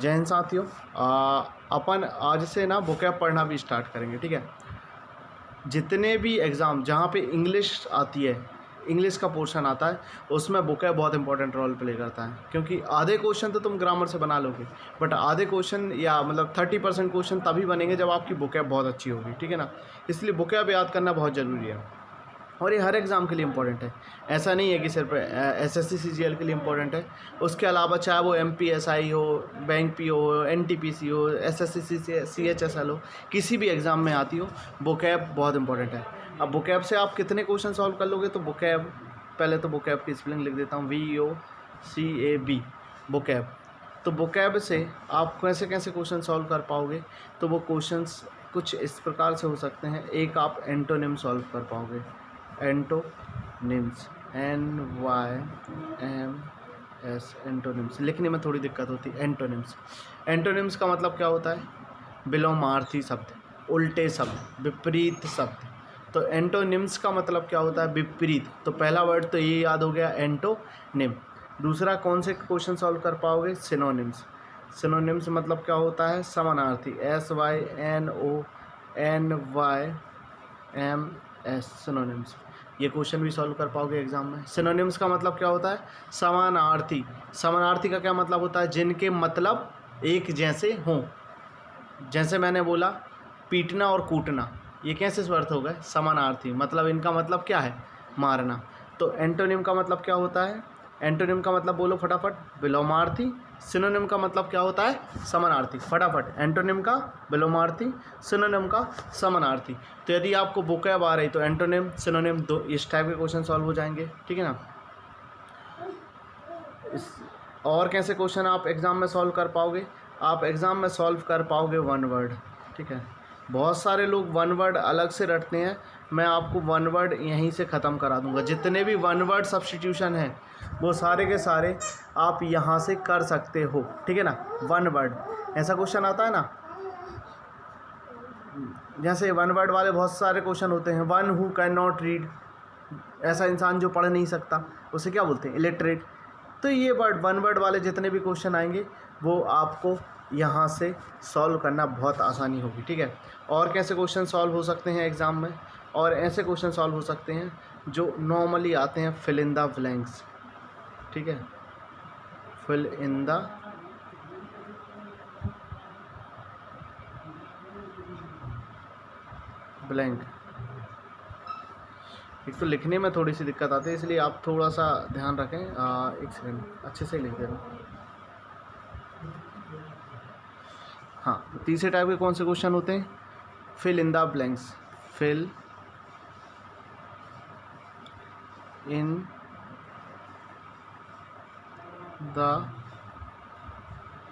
जय हिंद साथियों। अपन आज से ना वोकैब पढ़ना भी स्टार्ट करेंगे, ठीक है। जितने भी एग्ज़ाम जहाँ पे इंग्लिश आती है, इंग्लिश का पोर्शन आता है, उसमें वोकैब बहुत इंपॉर्टेंट रोल प्ले करता है, क्योंकि आधे क्वेश्चन तो तुम ग्रामर से बना लोगे, बट आधे क्वेश्चन या मतलब 30% क्वेश्चन तभी बनेंगे जब आपकी वोकैब बहुत अच्छी होगी, ठीक है ना। इसलिए वोकैब याद करना बहुत ज़रूरी है और ये हर एग्ज़ाम के लिए इम्पोर्टेंट है। ऐसा नहीं है कि सिर्फ एसएससी सीजीएल के लिए इम्पोर्टेंट है, उसके अलावा चाहे वो एमपीएसआई हो, बैंक पी हो, एनटीपीसी हो, एसएससी सीएचएसएल हो, किसी भी एग्ज़ाम में आती हो, वोकैब बहुत इंपॉर्टेंट है। अब वोकैब से आप कितने क्वेश्चन सॉल्व कर लोगे, तो वोकैब, पहले तो वोकैब की स्पेलिंग लिख देता हूँ, VOCAB, वोकैब। तो वोकैब से आप कैसे कैसे क्वेश्चन सॉल्व कर पाओगे, तो वो क्वेश्चंस कुछ इस प्रकार से हो सकते हैं। एक, आप एंटोनिम सॉल्व कर पाओगे, एंटोनिम्स, NYMS, एंटोनिम्स लिखने में थोड़ी दिक्कत होती है। एंटोनिम्स, एंटोनिम्स का मतलब क्या होता है? विलोमार्थी शब्द, उल्टे शब्द, विपरीत शब्द। तो एंटोनिम्स का मतलब क्या होता है? विपरीत। तो पहला वर्ड तो ये याद हो गया, एंटोनिम। दूसरा कौन से क्वेश्चन सॉल्व कर पाओगे? सिनोनिम्स। सिनोनिम्स मतलब क्या होता है? समानार्थी, SYNONYMS, सिनोनिम्स। ये क्वेश्चन भी सॉल्व कर पाओगे एग्जाम में। सिनोनिम्स का मतलब क्या होता है? समानार्थी। समानार्थी का क्या मतलब होता है? जिनके मतलब एक जैसे हों। जैसे मैंने बोला पीटना और कूटना, ये कैसे अर्थ हो गए? समानार्थी। मतलब इनका मतलब क्या है? मारना। तो एंटोनिम का मतलब क्या होता है? एंटोनिम का मतलब बोलो फटाफट, विलोमार्थी। सिनोनिम का मतलब क्या होता है? समानार्थी। फटाफट, एंटोनिम का विलोमार्थी, सिनोनिम का समानार्थी। तो यदि आपको वोकैब आ रही तो एंटोनिम सिनोनिम दो इस टाइप के क्वेश्चन सॉल्व हो जाएंगे, ठीक है ना। इस और कैसे क्वेश्चन आप एग्ज़ाम में सॉल्व कर पाओगे? आप एग्ज़ाम में सॉल्व कर पाओगे वन वर्ड, ठीक है। बहुत सारे लोग वन वर्ड अलग से रटते हैं, मैं आपको वन वर्ड यहीं से ख़त्म करा दूंगा। जितने भी वन वर्ड सब्स्टिट्यूशन हैं वो सारे के सारे आप यहाँ से कर सकते हो, ठीक है ना। वन वर्ड, ऐसा क्वेश्चन आता है ना, जैसे वन वर्ड वाले बहुत सारे क्वेश्चन होते हैं। One who can not read, ऐसा इंसान जो पढ़ नहीं सकता, उसे क्या बोलते हैं? इलिटरेट। तो ये वर्ड, वन वर्ड वाले जितने भी क्वेश्चन आएंगे वो आपको यहाँ से सॉल्व करना बहुत आसानी होगी, ठीक है। और कैसे क्वेश्चन सॉल्व हो सकते हैं एग्ज़ाम में? और ऐसे क्वेश्चन सॉल्व हो सकते हैं जो नॉर्मली आते हैं, फिल इन द ब्लैंक्स, ठीक है। Fill in the blank. एक तो लिखने में थोड़ी सी दिक्कत आती है, इसलिए आप थोड़ा सा ध्यान रखें। एक सेकंड, अच्छे से लिख दे रहा हूँ। हाँ, तीसरे टाइप के कौन से क्वेश्चन होते हैं? Fill in the blanks, fill in the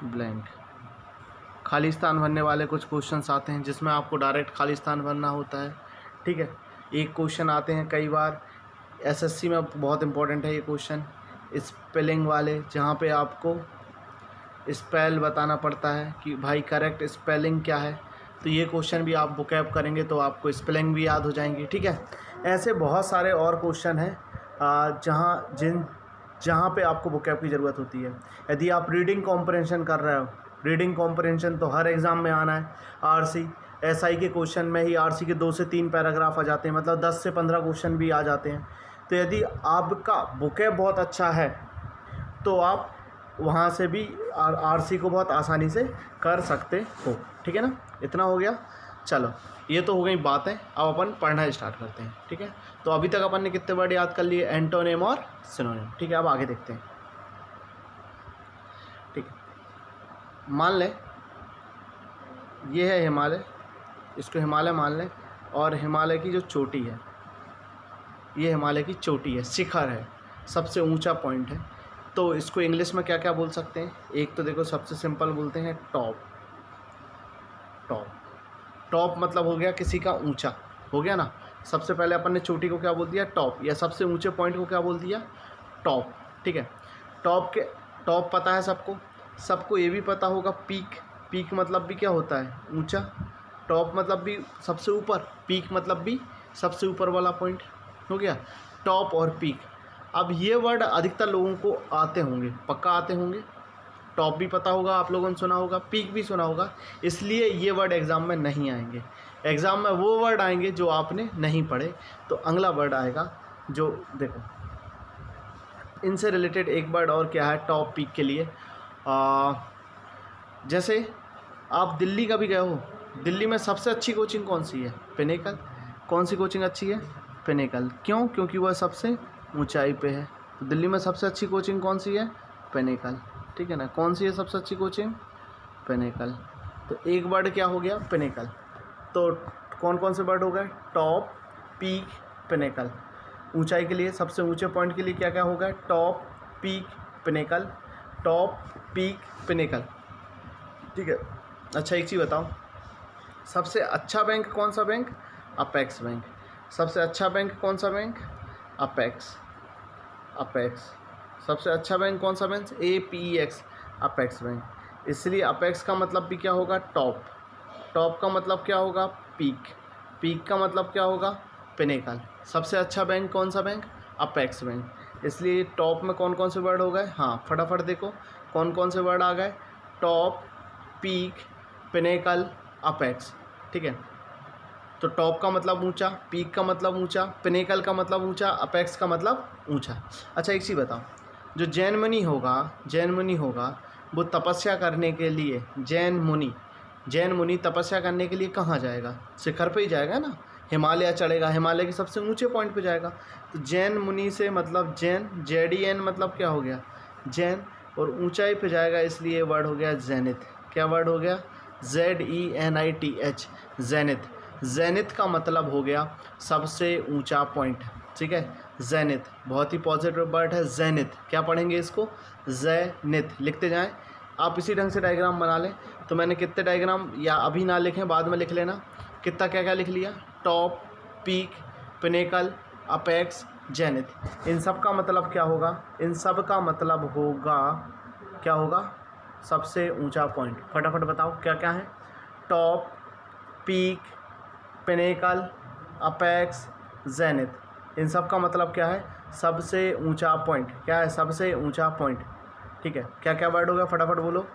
blank. खाली स्थान भरने वाले कुछ क्वेश्चंस आते हैं जिसमें आपको डायरेक्ट खाली स्थान भरना होता है, ठीक है। एक क्वेश्चन आते हैं कई बार एसएससी में, बहुत इंपॉर्टेंट है ये क्वेश्चन, स्पेलिंग वाले, जहाँ पे आपको स्पेल बताना पड़ता है कि भाई करेक्ट स्पेलिंग क्या है। तो ये क्वेश्चन भी आप वोकैब करेंगे तो आपको स्पेलिंग भी याद हो जाएंगी, ठीक है। ऐसे बहुत सारे और क्वेश्चन हैं जहाँ पे आपको वोकैब की ज़रूरत होती है। यदि आप रीडिंग कॉम्प्रहेंशन कर रहे हो, रीडिंग कॉम्प्रहेंशन तो हर एग्ज़ाम में आना है। आरसी एसआई के क्वेश्चन में ही आरसी के 2 से 3 पैराग्राफ आ जाते हैं, मतलब 10 से 15 क्वेश्चन भी आ जाते हैं। तो यदि आपका वोकैब बहुत अच्छा है तो आप वहाँ से भी आरसी को बहुत आसानी से कर सकते हो, ठीक है ना। इतना हो गया। चलो, ये तो हो गई बातें, अब अपन पढ़ना स्टार्ट करते हैं, ठीक है। तो अभी तक अपन ने कितने वर्ड याद कर लिए? एंटोनिम और सिनोनिम, ठीक है। अब आगे देखते हैं, ठीक है। मान लें ये है हिमालय, इसको हिमालय मान लें, और हिमालय की जो चोटी है, ये हिमालय की चोटी है, शिखर है, सबसे ऊंचा पॉइंट है। तो इसको इंग्लिश में क्या क्या बोल सकते हैं? एक तो देखो, सबसे सिंपल बोलते हैं टॉप। टॉप, टॉप मतलब हो गया किसी का ऊंचा, हो गया ना। सबसे पहले अपन ने चोटी को क्या बोल दिया? टॉप, या सबसे ऊंचे पॉइंट को क्या बोल दिया? टॉप, ठीक है। टॉप के, टॉप पता है सबको, सबको ये भी पता होगा पीक। पीक मतलब भी क्या होता है? ऊंचा। टॉप मतलब भी सबसे ऊपर, पीक मतलब भी सबसे ऊपर वाला पॉइंट, हो गया टॉप और पीक। अब ये वर्ड अधिकतर लोगों को आते होंगे, पक्का आते होंगे, टॉप भी पता होगा, आप लोगों ने सुना होगा, पीक भी सुना होगा, इसलिए ये वर्ड एग्ज़ाम में नहीं आएंगे। एग्ज़ाम में वो वर्ड आएंगे जो आपने नहीं पढ़े। तो अगला वर्ड आएगा जो देखो, इनसे रिलेटेड एक वर्ड और क्या है टॉप पीक के लिए। जैसे आप दिल्ली कभी गए हो, दिल्ली में सबसे अच्छी कोचिंग कौन सी है? पिनेकल। कौन सी कोचिंग अच्छी है? पिनेकल। क्यों? क्योंकि वह सबसे ऊंचाई पे है। तो दिल्ली में सबसे अच्छी कोचिंग कौन सी है? पिनेकल। ठीक है ना, कौन सी है सबसे अच्छी कोचिंग? पिनेकल। तो एक वर्ड क्या हो गया? पिनेकल। तो कौन कौन से वर्ड हो गए? Top, peak, pinnacle. ऊंचाई के लिए, सबसे ऊंचे पॉइंट के लिए क्या क्या होगा? Top, peak, pinnacle. Top, peak, pinnacle. ठीक है। अच्छा एक चीज़ बताओ, सबसे अच्छा बैंक कौन सा बैंक? Apex bank. सबसे अच्छा बैंक कौन सा बैंक? अपेक्स। अपेक्स। सबसे अच्छा बैंक कौन सा बैंक? APEX, apex bank. इसलिए अपेक्स का मतलब भी क्या होगा? टॉप। टॉप का मतलब क्या होगा? पीक। पीक का मतलब क्या होगा? पिनेकल। सबसे अच्छा बैंक कौन सा बैंक? Apex bank. इसलिए टॉप में कौन कौन से वर्ड हो गए? हाँ फटाफट देखो कौन कौन से वर्ड आ गए? Top, peak, pinnacle, apex. ठीक है। तो टॉप का मतलब ऊंचा, पीक का मतलब ऊंचा, पिनेकल का मतलब ऊंचा, अपेक्स का मतलब ऊंचा। अच्छा एक चीज़ बताओ, जो जैन मुनि होगा वो तपस्या करने के लिए, जैन मुनि तपस्या करने के लिए कहाँ जाएगा? शिखर पे ही जाएगा ना, हिमालय चढ़ेगा, हिमालय के सबसे ऊंचे पॉइंट पे जाएगा। तो जैन मुनि से मतलब जैन, JDN मतलब क्या हो गया? जैन। और ऊंचाई पे जाएगा, इसलिए वर्ड हो गया जेनिथ। क्या वर्ड हो गया? ZENITH, zenith. जेनिथ का मतलब हो गया सबसे ऊंचा पॉइंट। ठीक है, जेनिथ बहुत ही पॉजिटिव वर्ड है। जेनिथ क्या पढ़ेंगे इसको? जेनिथ लिखते जाएं। आप इसी ढंग से डायग्राम बना लें। तो मैंने कितने डायग्राम, या अभी ना लिखें बाद में लिख लेना, कितना क्या क्या लिख लिया? Top, peak, pinnacle, apex, zenith. इन सब का मतलब क्या होगा? इन सब का मतलब होगा, क्या होगा? सबसे ऊंचा पॉइंट। फटाफट बताओ क्या क्या है? Top, peak, pinnacle, apex, zenith. इन सब का मतलब क्या है? सबसे ऊंचा पॉइंट। क्या है? सबसे ऊंचा पॉइंट। ठीक है, क्या क्या वर्ड होगा? फटाफट बोलो।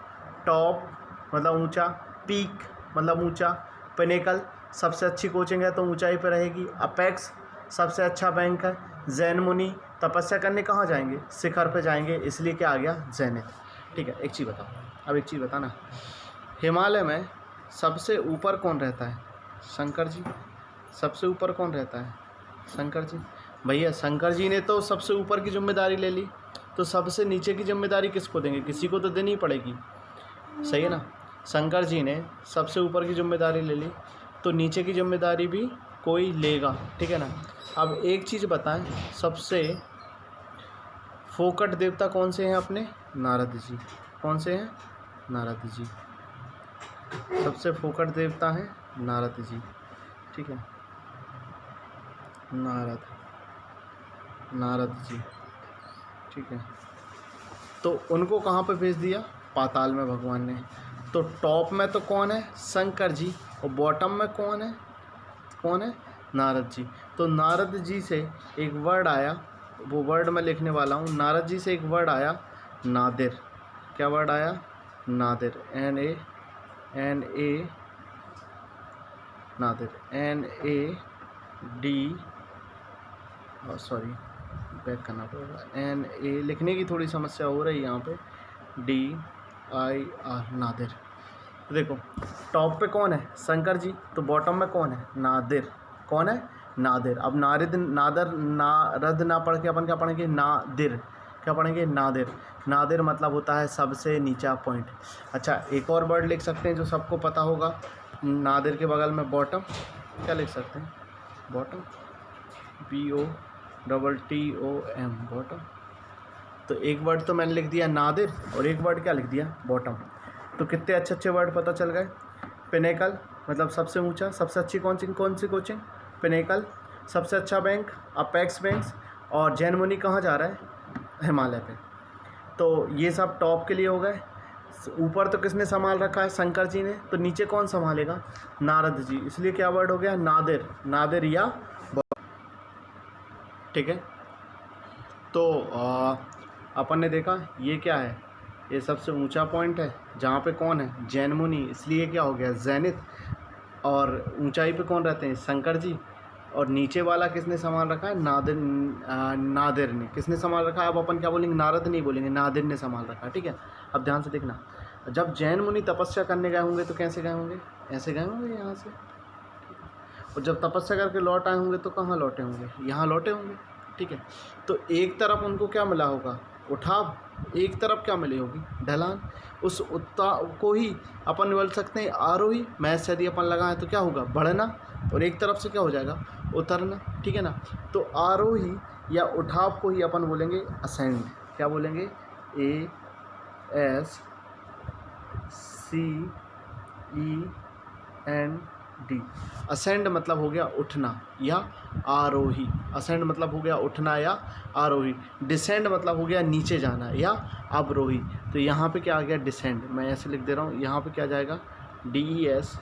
टॉप मतलब ऊंचा, पीक मतलब ऊंचा, पिनेकल सबसे अच्छी कोचिंग है तो ऊंचाई पर रहेगी, अपेक्स सबसे अच्छा बैंक है, जैन मुनि तपस्या करने कहाँ जाएंगे? शिखर पे जाएंगे, इसलिए क्या आ गया? जेनिथ। ठीक है। एक चीज़ बताओ, अब एक चीज़ बताना, हिमालय में सबसे ऊपर कौन रहता है? शंकर जी। सबसे ऊपर कौन रहता है? शंकर जी। भैया शंकर जी ने तो सबसे ऊपर की जिम्मेदारी ले ली, तो सबसे नीचे की जिम्मेदारी किसको देंगे? किसी को तो देनी ही पड़ेगी, सही है ना। शंकर जी ने सबसे ऊपर की जिम्मेदारी ले ली, तो नीचे की जिम्मेदारी भी कोई लेगा। ठीक है ना। अब एक चीज़ बताएं, सबसे फोकट देवता कौन से हैं अपने? नारद जी। कौन से हैं? नारद जी। सबसे फोकट देवता हैं नारद जी। ठीक है, नारद जी। ठीक है। तो उनको कहाँ पे भेज दिया? पाताल में भगवान ने। तो टॉप में तो कौन है? शंकर जी। और बॉटम में कौन है? कौन है? नारद जी। तो नारद जी से एक वर्ड आया, वो वर्ड मैं लिखने वाला हूँ। नारद जी से एक वर्ड आया, नादिर। क्या वर्ड आया? Nadir. NA Nadir, NAD, sorry back करना पड़ेगा, NA लिखने की थोड़ी समस्या हो रही है यहाँ पे, DIR, नादिर। देखो टॉप पे कौन है? शंकर जी। तो बॉटम में कौन है? नादिर। कौन है? नादिर। अब नारद ना पढ़ के अपन क्या पढ़ेंगे? नादिर। क्या पढ़ेंगे? नादिर। नादिर मतलब होता है सबसे नीचा पॉइंट। अच्छा एक और वर्ड लिख सकते हैं जो सबको पता होगा, नादिर के बगल में बॉटम। क्या लिख सकते हैं? Bottom, BOTTOM, bottom. तो एक वर्ड तो मैंने लिख दिया नादिर, और एक वर्ड क्या लिख दिया? बॉटम। तो कितने अच्छे अच्छे वर्ड पता चल गए। पिनेकल मतलब सबसे ऊंचा, सबसे अच्छी कौन सी कोचिंग? पिनेकल। सबसे अच्छा बैंक अपेक्स बैंक। और जैन मुनि कहाँ जा रहा है? हिमालय पे। तो ये सब टॉप के लिए हो गए। ऊपर तो किसने संभाल रखा है? शंकर जी ने। तो नीचे कौन संभालेगा? नारद जी। इसलिए क्या वर्ड हो गया? नादिर। नादिर या बॉटम। ठीक है। तो अपन ने देखा ये क्या है? ये सबसे ऊंचा पॉइंट है जहाँ पे कौन है, जैन मुनि, इसलिए क्या हो गया ज़ैनिथ। और ऊंचाई पे कौन रहते हैं, शंकर जी। और नीचे वाला किसने संभाल रखा है, नादिर। नादिर ने किसने संभाल रखा है, अब अपन क्या बोलेंगे, नारद नहीं बोलेंगे, नादिर ने संभाल रखा है, ठीक है। अब ध्यान से देखना, जब जैन मुनि तपस्या करने गए होंगे तो कैसे गए होंगे, ऐसे गए होंगे यहाँ से, और जब तपस्या करके लौट आए होंगे तो कहाँ लौटे होंगे, यहाँ लौटे होंगे, ठीक है। तो एक तरफ उनको क्या मिला होगा, उठाव, एक तरफ क्या मिली होगी, ढलान। उस को ही अपन बोल सकते हैं आरोही। मैथ यदि अपन लगाएं तो क्या होगा, बढ़ना, और एक तरफ से क्या हो जाएगा, उतरना, ठीक है ना। तो आरोही या उठाव को ही अपन बोलेंगे असेंड। क्या बोलेंगे, ASCEND। असेंड मतलब हो गया उठना या आरोही, असेंड मतलब हो गया उठना या आरोही। डिसेंड मतलब हो गया नीचे जाना या अवरोही। तो यहाँ पे क्या आ गया, डिसेंड। मैं ऐसे लिख दे रहा हूँ, यहाँ पे क्या जाएगा, DESCEND।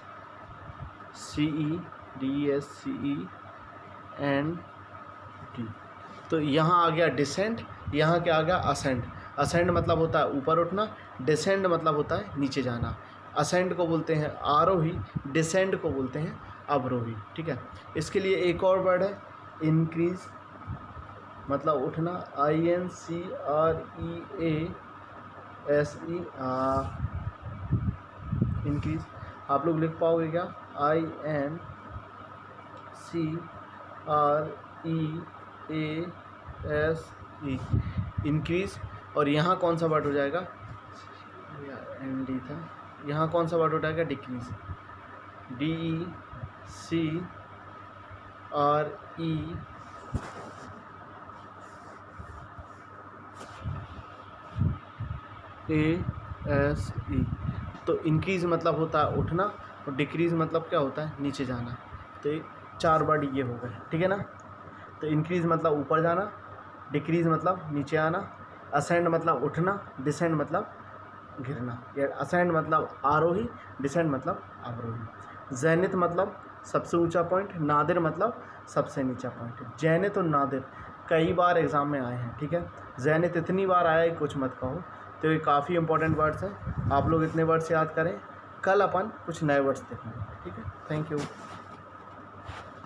तो यहाँ आ गया डिसेंड, यहाँ क्या आ गया, असेंड। असेंड मतलब होता है ऊपर उठना, डिसेंड मतलब होता है नीचे जाना। असेंड को बोलते हैं आरोही, डिसेंड को बोलते हैं अवरोही, ठीक है। इसके लिए एक और वर्ड है, इंक्रीज, मतलब उठना, INCREASE, इंक्रीज। आप लोग लिख पाओगे क्या, INCREASE, इंक्रीज। और यहाँ कौन सा वर्ड हो जाएगा, ND था, यहाँ कौन सा वर्ड हो जाएगा, डिक्रीज, DECREASE। तो इंक्रीज मतलब होता है उठना, और डिक्रीज मतलब क्या होता है, नीचे जाना। तो ये 4 वर्ड ये हो गए, ठीक है ना। तो इंक्रीज मतलब ऊपर जाना, डिक्रीज मतलब नीचे आना, असेंड मतलब उठना, डिसेंड मतलब गिरना, या असेंड मतलब आरोही, डिसेंड मतलब अवरोही। ज़ैनिथ मतलब सबसे ऊंचा पॉइंट, नादिर मतलब सबसे नीचा पॉइंट। ज़ैनिथ और नादिर कई बार एग्ज़ाम में आए हैं, ठीक है। ज़ैनिथ इतनी बार आया है कुछ मत कहो। तो ये काफ़ी इंपॉर्टेंट वर्ड्स हैं, आप लोग इतने वर्ड्स याद करें। कल अपन कुछ नए वर्ड्स देखेंगे, ठीक है। Thank you.